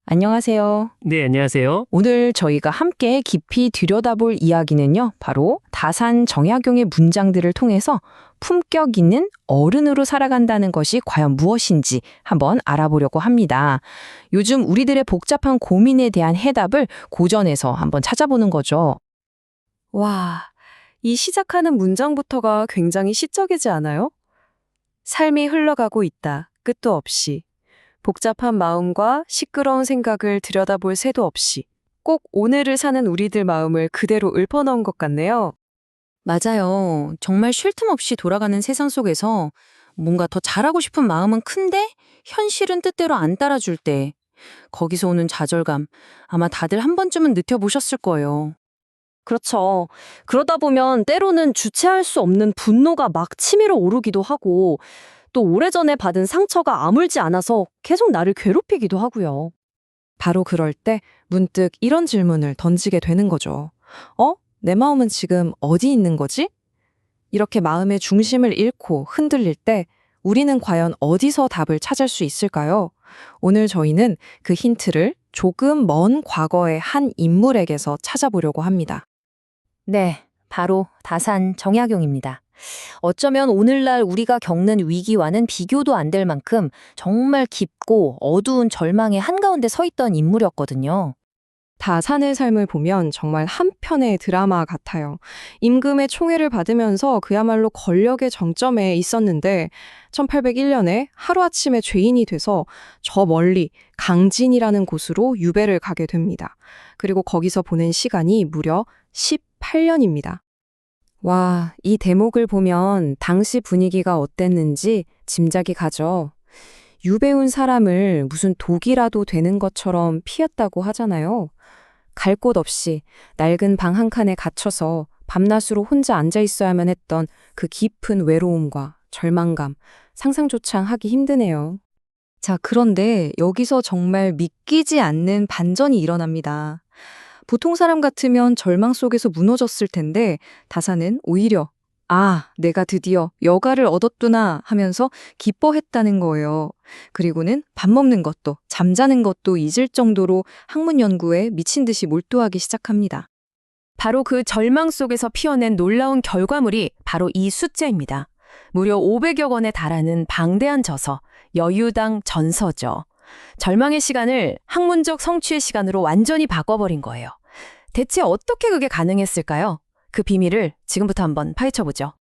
안녕하세요. 네, 안녕하세요. 오늘 저희가 함께 깊이 들여다볼 이야기는요, 바로 다산 정약용의 문장들을 통해서 품격 있는 어른으로 살아간다는 것이 과연 무엇인지 한번 알아보려고 합니다. 요즘 우리들의 복잡한 고민에 대한 해답을 고전에서 한번 찾아보는 거죠. 와, 이 시작하는 문장부터가 굉장히 시적이지 않아요? 삶이 흘러가고 있다. 끝도 없이. 복잡한 마음과 시끄러운 생각을 들여다볼 새도 없이. 꼭 오늘을 사는 우리들 마음을 그대로 읊어넣은 것 같네요. 맞아요. 정말 쉴 틈 없이 돌아가는 세상 속에서 뭔가 더 잘하고 싶은 마음은 큰데 현실은 뜻대로 안 따라줄 때 거기서 오는 좌절감 아마 다들 한 번쯤은 느껴보셨을 거예요. 그렇죠. 그러다 보면 때로는 주체할 수 없는 분노가 막 치밀어 오르기도 하고 또 오래전에 받은 상처가 아물지 않아서 계속 나를 괴롭히기도 하고요. 바로 그럴 때 문득 이런 질문을 던지게 되는 거죠. 내 마음은 지금 어디 있는 거지? 이렇게 마음의 중심을 잃고 흔들릴 때 우리는 과연 어디서 답을 찾을 수 있을까요? 오늘 저희는 그 힌트를 조금 먼 과거의 한 인물에게서 찾아보려고 합니다. 네, 바로 다산 정약용입니다. 어쩌면 오늘날 우리가 겪는 위기와는 비교도 안 될 만큼 정말 깊고 어두운 절망의 한가운데 서 있던 인물이었거든요. 다산의 삶을 보면 정말 한 편의 드라마 같아요. 임금의 총애를 받으면서 그야말로 권력의 정점에 있었는데 1801년에 하루아침에 죄인이 돼서 저 멀리 강진이라는 곳으로 유배를 가게 됩니다. 그리고 거기서 보낸 시간이 무려 18년입니다. 와, 이 대목을 보면 당시 분위기가 어땠는지 짐작이 가죠. 유배 온 사람을 무슨 독이라도 되는 것처럼 피했다고 하잖아요. 갈 곳 없이 낡은 방 한 칸에 갇혀서 밤낮으로 혼자 앉아 있어야만 했던 그 깊은 외로움과 절망감, 상상조차 하기 힘드네요. 자, 그런데 여기서 정말 믿기지 않는 반전이 일어납니다. 보통 사람 같으면 절망 속에서 무너졌을 텐데 다사는 오히려 내가 드디어 여가를 얻었구나 하면서 기뻐했다는 거예요. 그리고는 밥 먹는 것도 잠자는 것도 잊을 정도로 학문 연구에 미친 듯이 몰두하기 시작합니다. 바로 그 절망 속에서 피어낸 놀라운 결과물이 바로 이 숫자입니다. 무려 500여 권에 달하는 방대한 저서, 여유당 전서죠. 절망의 시간을 학문적 성취의 시간으로 완전히 바꿔버린 거예요. 대체 어떻게 그게 가능했을까요? 그 비밀을 지금부터 한번 파헤쳐보죠.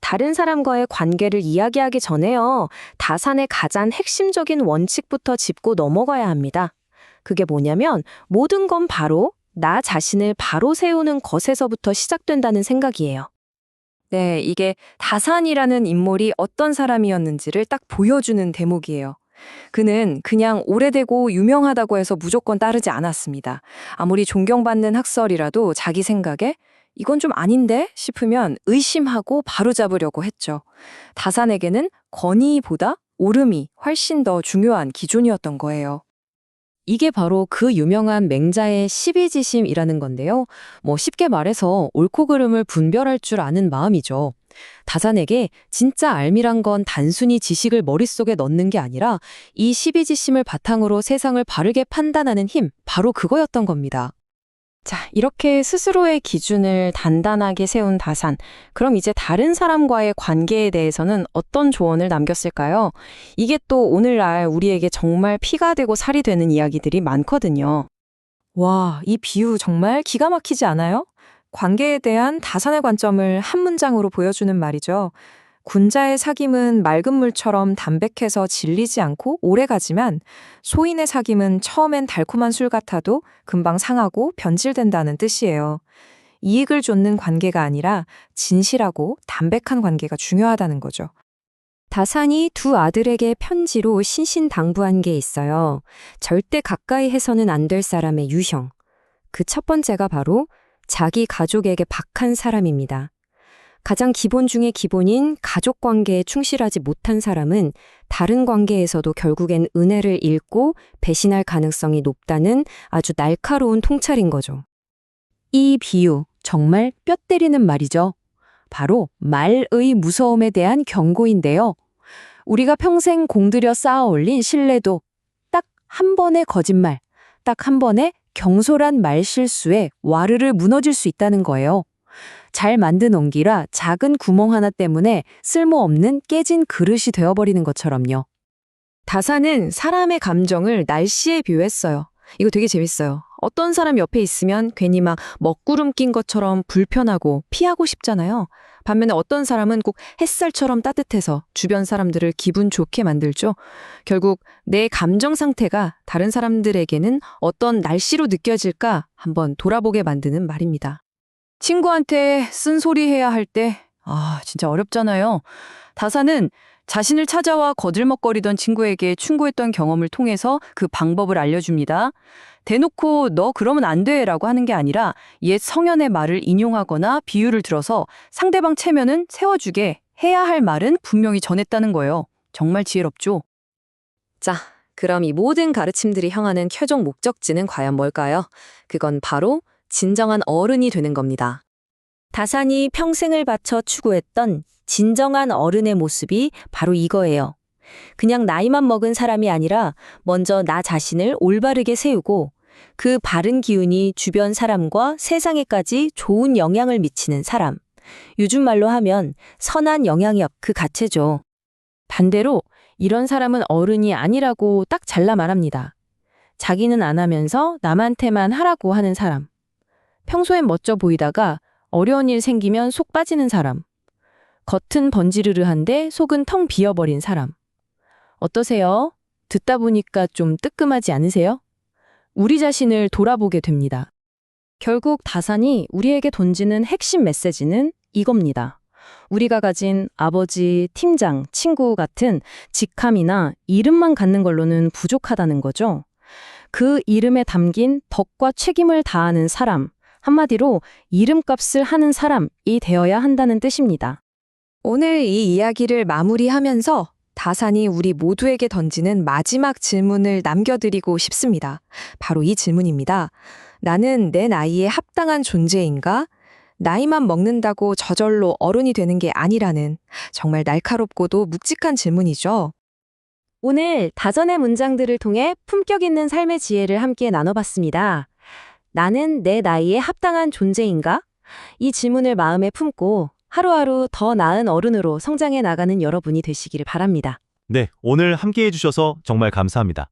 다른 사람과의 관계를 이야기하기 전에요. 다산의 가장 핵심적인 원칙부터 짚고 넘어가야 합니다. 그게 뭐냐면 모든 건 바로 나 자신을 바로 세우는 것에서부터 시작된다는 생각이에요. 네, 이게 다산이라는 인물이 어떤 사람이었는지를 딱 보여주는 대목이에요. 그는 그냥 오래되고 유명하다고 해서 무조건 따르지 않았습니다. 아무리 존경받는 학설이라도 자기 생각에 이건 좀 아닌데 싶으면 의심하고 바로잡으려고 했죠. 다산에게는 권위보다 옳음이 훨씬 더 중요한 기준이었던 거예요. 이게 바로 그 유명한 맹자의 십이지심이라는 건데요. 쉽게 말해서 옳고 그름을 분별할 줄 아는 마음이죠. 다산에게 진짜 알미란 건 단순히 지식을 머릿속에 넣는 게 아니라 이 십이지심을 바탕으로 세상을 바르게 판단하는 힘, 바로 그거였던 겁니다. 자, 이렇게 스스로의 기준을 단단하게 세운 다산. 그럼 이제 다른 사람과의 관계에 대해서는 어떤 조언을 남겼을까요? 이게 또 오늘날 우리에게 정말 피가 되고 살이 되는 이야기들이 많거든요. 와, 이 비유 정말 기가 막히지 않아요? 관계에 대한 다산의 관점을 한 문장으로 보여주는 말이죠. 군자의 사귐은 맑은 물처럼 담백해서 질리지 않고 오래가지만 소인의 사귐은 처음엔 달콤한 술 같아도 금방 상하고 변질된다는 뜻이에요. 이익을 좇는 관계가 아니라 진실하고 담백한 관계가 중요하다는 거죠. 다산이 두 아들에게 편지로 신신당부한 게 있어요. 절대 가까이 해서는 안 될 사람의 유형. 그 첫 번째가 바로 자기 가족에게 박한 사람입니다. 가장 기본 중에 기본인 가족 관계에 충실하지 못한 사람은 다른 관계에서도 결국엔 은혜를 잃고 배신할 가능성이 높다는 아주 날카로운 통찰인 거죠. 이 비유, 정말 뼈 때리는 말이죠. 바로 말의 무서움에 대한 경고인데요. 우리가 평생 공들여 쌓아 올린 신뢰도 딱 한 번의 거짓말, 딱 한 번에 경솔한 말실수에 와르르 무너질 수 있다는 거예요. 잘 만든 온기라 작은 구멍 하나 때문에 쓸모없는 깨진 그릇이 되어버리는 것처럼요. 다산은 사람의 감정을 날씨에 비유했어요. 이거 되게 재밌어요. 어떤 사람 옆에 있으면 괜히 막 먹구름 낀 것처럼 불편하고 피하고 싶잖아요. 반면에 어떤 사람은 꼭 햇살처럼 따뜻해서 주변 사람들을 기분 좋게 만들죠. 결국 내 감정 상태가 다른 사람들에게는 어떤 날씨로 느껴질까 한번 돌아보게 만드는 말입니다. 친구한테 쓴소리 해야 할 때, 진짜 어렵잖아요. 다산은 자신을 찾아와 거들먹거리던 친구에게 충고했던 경험을 통해서 그 방법을 알려줍니다. 대놓고 너 그러면 안 돼 라고 하는 게 아니라 옛 성현의 말을 인용하거나 비유를 들어서 상대방 체면은 세워주게 해야 할 말은 분명히 전했다는 거예요. 정말 지혜롭죠? 자, 그럼 이 모든 가르침들이 향하는 최종 목적지는 과연 뭘까요? 그건 바로 진정한 어른이 되는 겁니다. 다산이 평생을 바쳐 추구했던 진정한 어른의 모습이 바로 이거예요. 그냥 나이만 먹은 사람이 아니라 먼저 나 자신을 올바르게 세우고 그 바른 기운이 주변 사람과 세상에까지 좋은 영향을 미치는 사람. 요즘 말로 하면 선한 영향력 그 자체죠. 반대로 이런 사람은 어른이 아니라고 딱 잘라 말합니다. 자기는 안 하면서 남한테만 하라고 하는 사람. 평소엔 멋져 보이다가 어려운 일 생기면 속 빠지는 사람. 겉은 번지르르한데 속은 텅 비어버린 사람. 어떠세요? 듣다 보니까 좀 뜨끔하지 않으세요? 우리 자신을 돌아보게 됩니다. 결국 다산이 우리에게 던지는 핵심 메시지는 이겁니다. 우리가 가진 아버지, 팀장, 친구 같은 직함이나 이름만 갖는 걸로는 부족하다는 거죠. 그 이름에 담긴 덕과 책임을 다하는 사람, 한마디로 이름값을 하는 사람이 되어야 한다는 뜻입니다. 오늘 이 이야기를 마무리하면서 다산이 우리 모두에게 던지는 마지막 질문을 남겨드리고 싶습니다. 바로 이 질문입니다. 나는 내 나이에 합당한 존재인가? 나이만 먹는다고 저절로 어른이 되는 게 아니라는 정말 날카롭고도 묵직한 질문이죠. 오늘 다전의 문장들을 통해 품격 있는 삶의 지혜를 함께 나눠봤습니다. 나는 내 나이에 합당한 존재인가? 이 질문을 마음에 품고 하루하루 더 나은 어른으로 성장해 나가는 여러분이 되시기를 바랍니다. 네, 오늘 함께 해주셔서 정말 감사합니다.